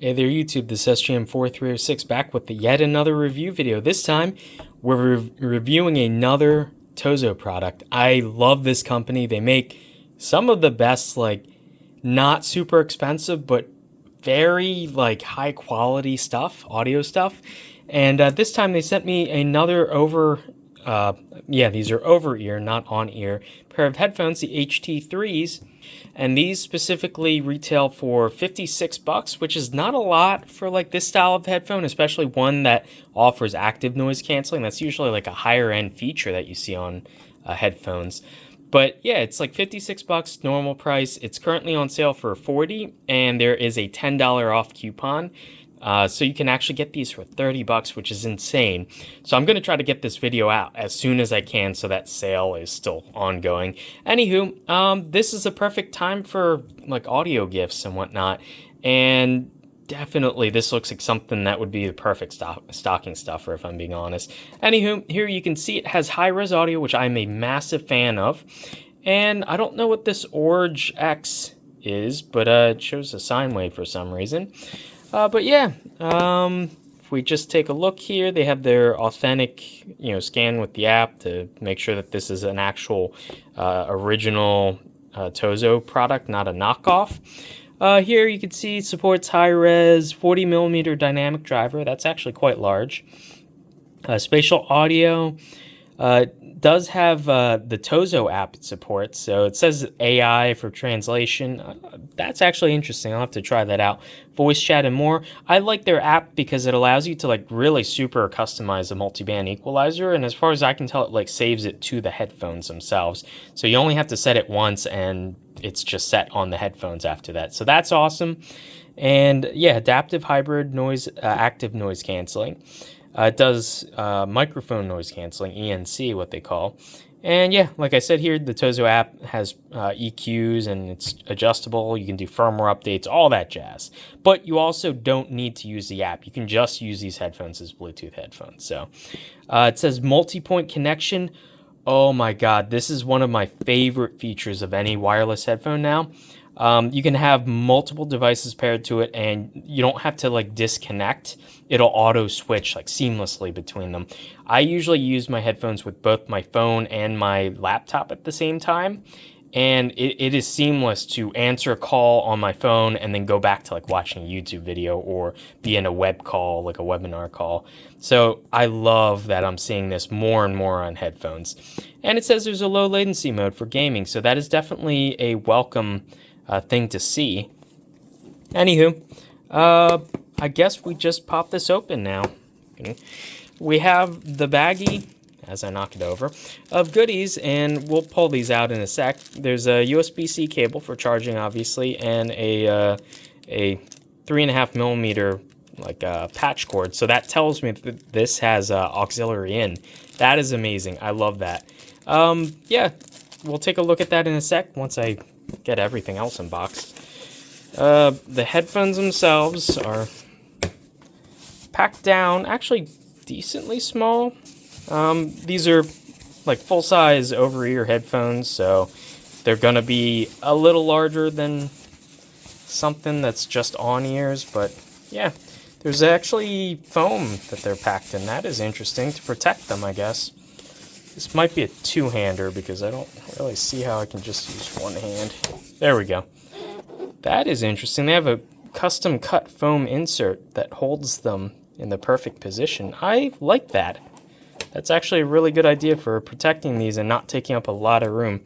Hey there YouTube, this is SGM4306 back with yet another review video. This time we're reviewing another Tozo product. I love this company. They make some of the best, like, not super expensive but very like high quality stuff, audio stuff. And this time they sent me another these are over ear, not on ear, pair of headphones, the HT3s. And these specifically retail for $56, which is not a lot for like this style of headphone, especially one that offers active noise canceling. That's usually like a higher end feature that you see on headphones. But yeah, it's like $56 normal price. It's currently on sale for $40, and there is a $10 off coupon. So you can actually get these for $30, which is insane. So I'm going to try to get this video out as soon as I can so that sale is still ongoing. Anywho, this is a perfect time for like audio gifts and whatnot. And definitely this looks like something that would be the perfect stocking stuffer, if I'm being honest. Anywho, here you can see it has HiRes audio, which I'm a massive fan of. And I don't know what this Orange X is, but it shows a sine wave for some reason. But yeah, if we just take a look here, they have their authentic, scan with the app to make sure that this is an actual original Tozo product, not a knockoff. Here you can see it supports high-res 40mm dynamic driver. That's actually quite large. Spatial audio. Does have the Tozo app it supports, so it says AI for translation. That's actually interesting. I'll have to try that out. Voice chat and more. I like their app because it allows you to like really super customize the multi-band equalizer, and as far as I can tell, it like saves it to the headphones themselves. So you only have to set it once, and it's just set on the headphones after that. So that's awesome. And yeah, adaptive hybrid noise, active noise canceling. It does microphone noise canceling, ANC, what they call. And yeah, like I said here, the Tozo app has EQs and it's adjustable. You can do firmware updates, all that jazz. But you also don't need to use the app. You can just use these headphones as Bluetooth headphones. So it says multi-point connection. Oh my God, this is one of my favorite features of any wireless headphone now. You can have multiple devices paired to it, and you don't have to like disconnect. It'll auto switch like seamlessly between them. I usually use my headphones with both my phone and my laptop at the same time, and it is seamless to answer a call on my phone and then go back to like watching a YouTube video or be in a web call, like a webinar call. So I love that I'm seeing this more and more on headphones. And it says there's a low latency mode for gaming, so that is definitely a welcome thing to see. Anywho, I guess we just pop this open now. Okay. We have the baggie, as I knock it over, of goodies, and we'll pull these out in a sec. There's a USB-C cable for charging, obviously, and a 3.5mm like patch cord. So that tells me that this has auxiliary in. That is amazing. I love that. Yeah, we'll take a look at that in a sec once I get everything else unboxed. The headphones themselves are packed down, actually decently small. These are like full-size over-ear headphones, so they're gonna be a little larger than something that's just on ears, but yeah, there's actually foam that they're packed in. That is interesting to protect them, I guess. This might be a two-hander because I don't really see how I can just use one hand. There we go. That is interesting. They have a custom cut foam insert that holds them in the perfect position. I like that. That's actually a really good idea for protecting these and not taking up a lot of room.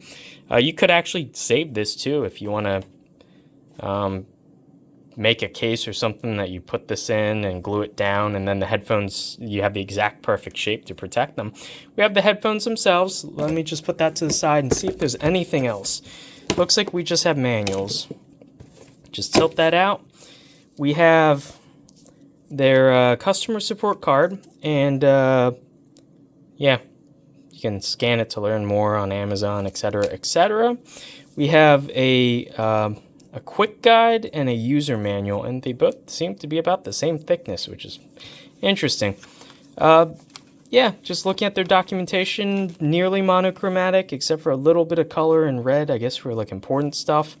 You could actually save this too if you want to make a case or something that you put this in and glue it down, and then the headphones, you have the exact perfect shape to protect them. We have the headphones themselves. Let me just put that to the side and see if there's anything else. Looks like we just have manuals. Just tilt that out. We have their customer support card, and yeah, you can scan it to learn more on Amazon, etc., etc. We have a quick guide and a user manual, and they both seem to be about the same thickness, which is interesting. Yeah, just looking at their documentation, nearly monochromatic, except for a little bit of color in red, I guess for like important stuff.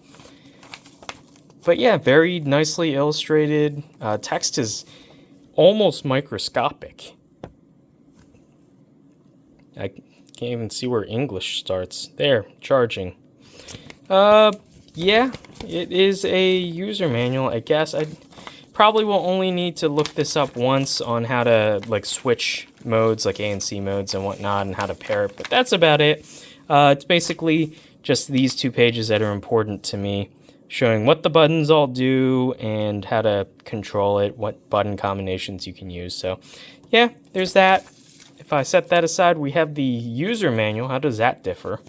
But yeah, very nicely illustrated. Text is almost microscopic. I can't even see where English starts. There, charging. Yeah, it is a user manual, I guess. I probably will only need to look this up once on how to like switch modes, like ANC modes and whatnot, and how to pair it, but that's about it. It's basically just these 2 pages that are important to me, showing what the buttons all do and how to control it, what button combinations you can use. So yeah, there's that. If I set that aside, we have the user manual. How does that differ?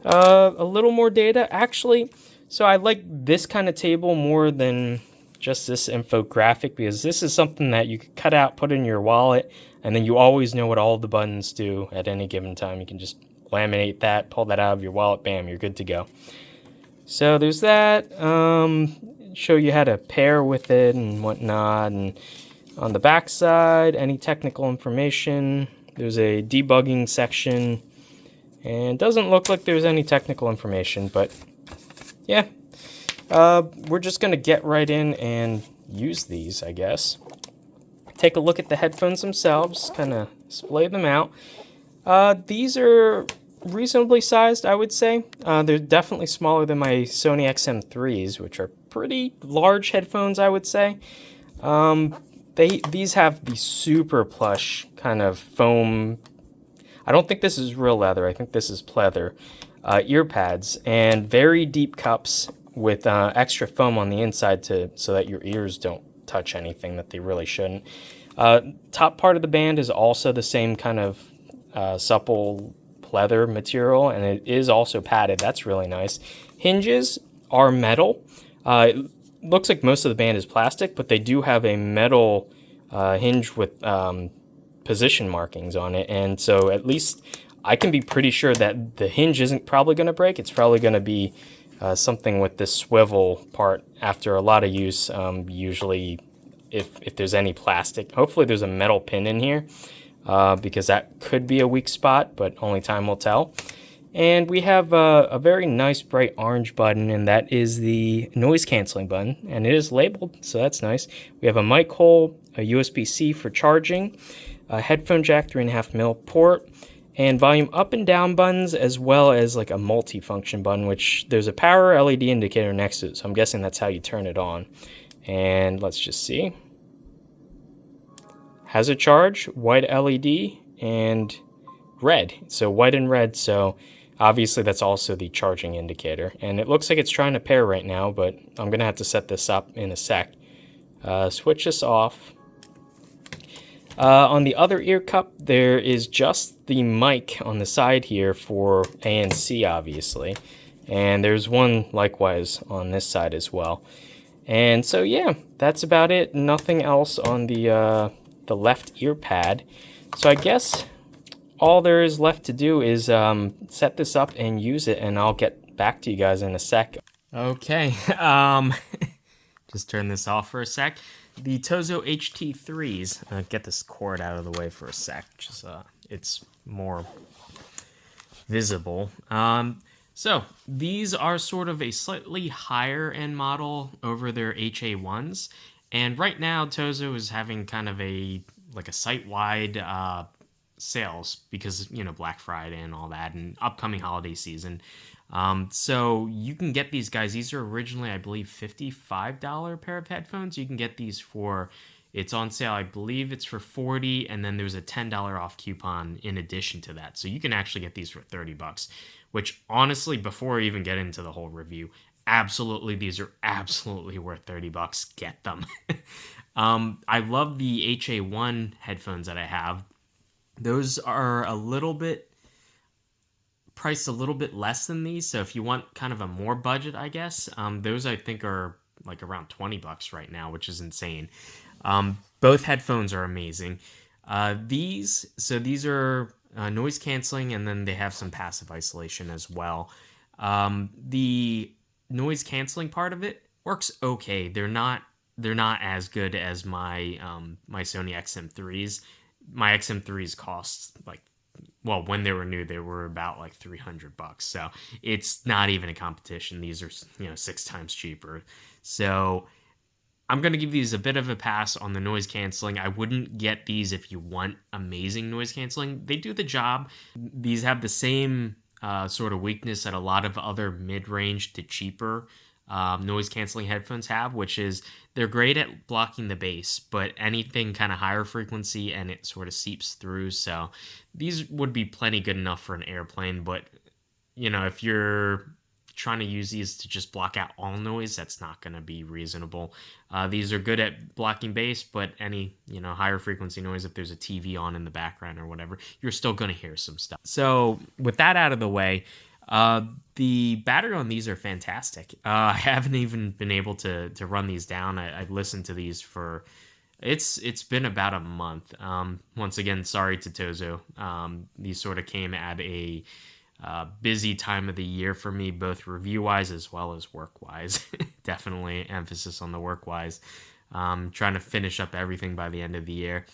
A little more data, actually. So I like this kind of table more than just this infographic, because this is something that you could cut out, put in your wallet, and then you always know what all the buttons do at any given time. You can just laminate that, pull that out of your wallet, bam, you're good to go. So there's that. Show you how to pair with it and whatnot. And on the back side, any technical information. There's a debugging section. And it doesn't look like there's any technical information, but yeah. We're just going to get right in and use these, I guess. Take a look at the headphones themselves, kind of splay them out. These are reasonably sized, I would say. They're definitely smaller than my Sony XM3s, which are pretty large headphones, I would say. These have the super plush kind of foam. I don't think this is real leather. I think this is pleather. Ear pads and very deep cups with extra foam on the inside so that your ears don't touch anything that they really shouldn't. Top part of the band is also the same kind of supple pleather material, and it is also padded. That's really nice. Hinges are metal. It looks like most of the band is plastic, but they do have a metal hinge with position markings on it, and so at least I can be pretty sure that the hinge isn't probably going to break. It's probably going to be something with this swivel part after a lot of use. Usually if there's any plastic, hopefully there's a metal pin in here, because that could be a weak spot, but only time will tell. And we have a very nice bright orange button, and that is the noise canceling button, and it is labeled, so that's nice. We have a mic hole, a USB-C for charging, a headphone jack 3.5mm port, and volume up and down buttons, as well as like a multi-function button, which there's a power LED indicator next to it, so I'm guessing that's how you turn it on. And let's just see. Has a charge, white LED, and red. So white and red, so obviously that's also the charging indicator. And it looks like it's trying to pair right now, but I'm gonna have to set this up in a sec. Switch this off. On the other ear cup, there is just the mic on the side here for ANC, obviously. And there's one likewise on this side as well. And so yeah, that's about it. Nothing else on the left ear pad. So I guess all there is left to do is set this up and use it, and I'll get back to you guys in a sec. Okay, just turn this off for a sec. The Tozo HT3s, get this cord out of the way for a sec, just it's more visible. So these are sort of a slightly higher end model over their HA1s, and right now Tozo is having kind of a site-wide sales because, you know, Black Friday and all that, and upcoming holiday season. So you can get these guys. These are originally, I believe, $55 pair of headphones. You can get these for, it's on sale, I believe it's for $40, and then there's a $10 off coupon in addition to that. So you can actually get these for $30, which honestly, before I even get into the whole review, absolutely, these are absolutely worth $30. Get them. I love the HA1 headphones that I have. Those are a little bit priced a little bit less than these, so if you want kind of a more budget, I guess, those I think are like around $20 right now, which is insane. Both headphones are amazing. These are noise canceling, and then they have some passive isolation as well. The noise canceling part of it works okay. They're not as good as my my Sony XM3s. My XM3s cost like well, when they were new, they were about like $300. So it's not even a competition. These are, 6 times cheaper. So I'm going to give these a bit of a pass on the noise canceling. I wouldn't get these if you want amazing noise canceling. They do the job. These have the same sort of weakness that a lot of other mid-range to cheaper noise canceling headphones have, which is they're great at blocking the bass, but anything kind of higher frequency and it sort of seeps through. So these would be plenty good enough for an airplane, but if you're trying to use these to just block out all noise, that's not going to be reasonable. These are good at blocking bass, but any higher frequency noise, if there's a TV on in the background or whatever, you're still going to hear some stuff. So with that out of the way, the battery on these are fantastic. I haven't even been able to run these down. I've listened to these for it's been about a month. Once again, sorry to Tozo. These sort of came at a busy time of the year for me, both review-wise as well as work-wise. Definitely emphasis on the work-wise. Trying to finish up everything by the end of the year.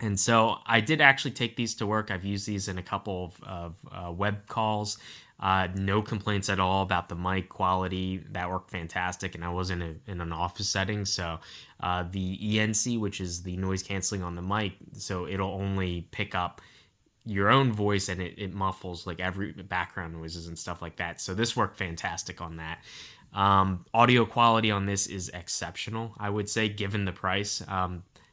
And so I did actually take these to work. I've used these in a couple of web calls. No complaints at all about the mic quality. That worked fantastic, and I was in an office setting. So the ANC, which is the noise canceling on the mic, so it'll only pick up your own voice, and it muffles like every background noises and stuff like that. So this worked fantastic on that. Audio quality on this is exceptional, I would say, given the price.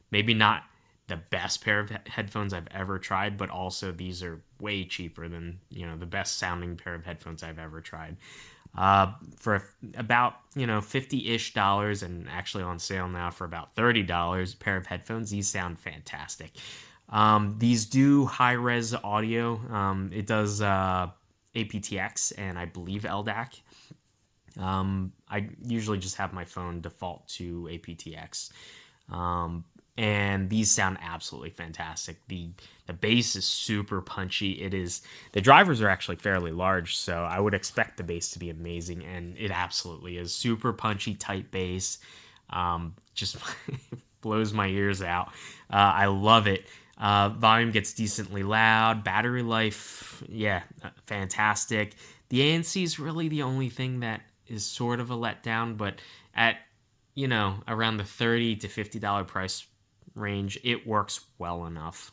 Maybe not the best pair of headphones I've ever tried, but also these are way cheaper than the best sounding pair of headphones I've ever tried. For about $50-ish, and actually on sale now for about $30 a pair of headphones. These sound fantastic. These do high-res audio. It does aptX and I believe LDAC. I usually just have my phone default to aptX. And these sound absolutely fantastic. The bass is super punchy. The drivers are actually fairly large, so I would expect the bass to be amazing, and it absolutely is. Super punchy, tight bass. Just blows my ears out. I love it. Volume gets decently loud. Battery life, fantastic. The ANC is really the only thing that is sort of a letdown, but at around the $30 to $50 price range, it works well enough.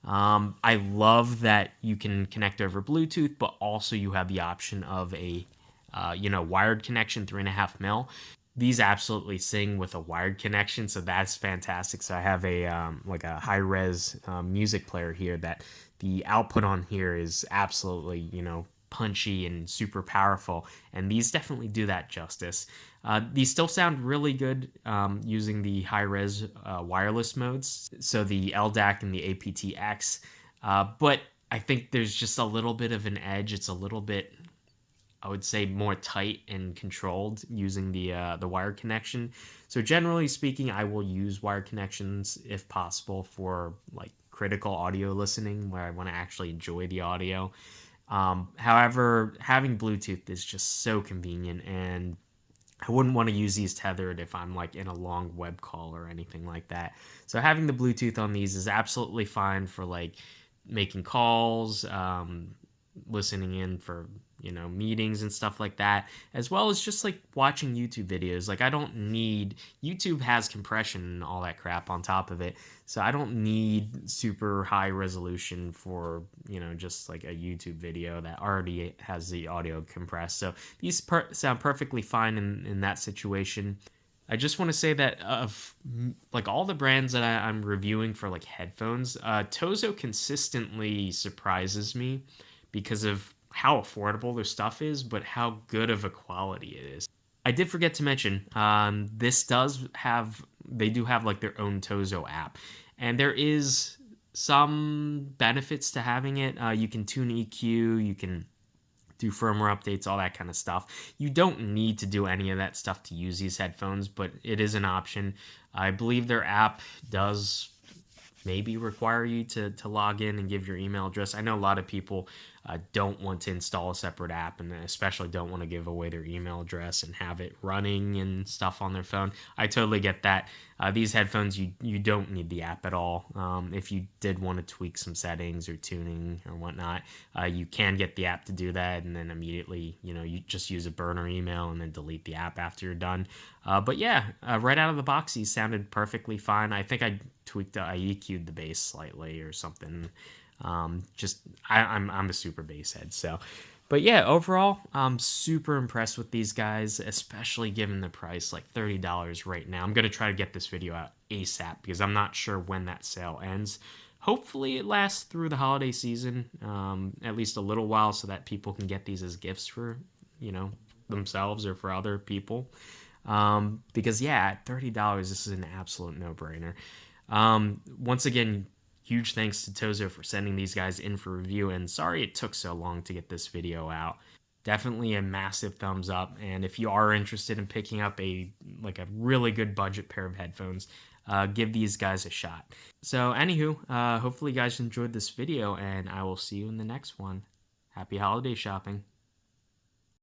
I love that you can connect over Bluetooth, but also you have the option of a wired connection, 3.5 mil. These absolutely sing with a wired connection, so that's fantastic. So I have a like a high-res music player here that the output on here is absolutely punchy and super powerful, and these definitely do that justice. These still sound really good using the high-res wireless modes, so the LDAC and the aptX, but I think there's just a little bit of an edge. It's a little bit, I would say, more tight and controlled using the wired connection. So generally speaking, I will use wired connections if possible for like critical audio listening where I want to actually enjoy the audio. However, having Bluetooth is just so convenient, and I wouldn't want to use these tethered if I'm like in a long web call or anything like that. So having the Bluetooth on these is absolutely fine for like making calls, listening in for meetings and stuff like that, as well as just like watching YouTube videos. Like YouTube has compression and all that crap on top of it, so I don't need super high resolution for just like a YouTube video that already has the audio compressed. So these sound perfectly fine in that situation. I just want to say that of like all the brands that I'm reviewing for like headphones, Tozo consistently surprises me because of how affordable their stuff is, but how good of a quality it is. I did forget to mention, they do have like their own Tozo app, and there is some benefits to having it. You can tune EQ, you can do firmware updates, all that kind of stuff. You don't need to do any of that stuff to use these headphones, but it is an option. I believe their app does maybe require you to log in and give your email address. I know a lot of people don't want to install a separate app, and especially don't want to give away their email address and have it running and stuff on their phone. I totally get that. These headphones, you don't need the app at all. If you did want to tweak some settings or tuning or whatnot, you can get the app to do that, and then immediately, you just use a burner email and then delete the app after you're done. But yeah, right out of the box, these sounded perfectly fine. I think I EQ'd the bass slightly or something. I'm a super bass head, so. But yeah, overall, I'm super impressed with these guys, especially given the price, like $30 right now. I'm going to try to get this video out ASAP because I'm not sure when that sale ends. Hopefully it lasts through the holiday season, at least a little while, so that people can get these as gifts for, themselves or for other people. Because yeah, at $30, this is an absolute no-brainer. Once again, huge thanks to Tozo for sending these guys in for review, and sorry it took so long to get this video out. Definitely a massive thumbs up, and if you are interested in picking up a really good budget pair of headphones, give these guys a shot. So anywho, hopefully you guys enjoyed this video, and I will see you in the next one. Happy holiday shopping.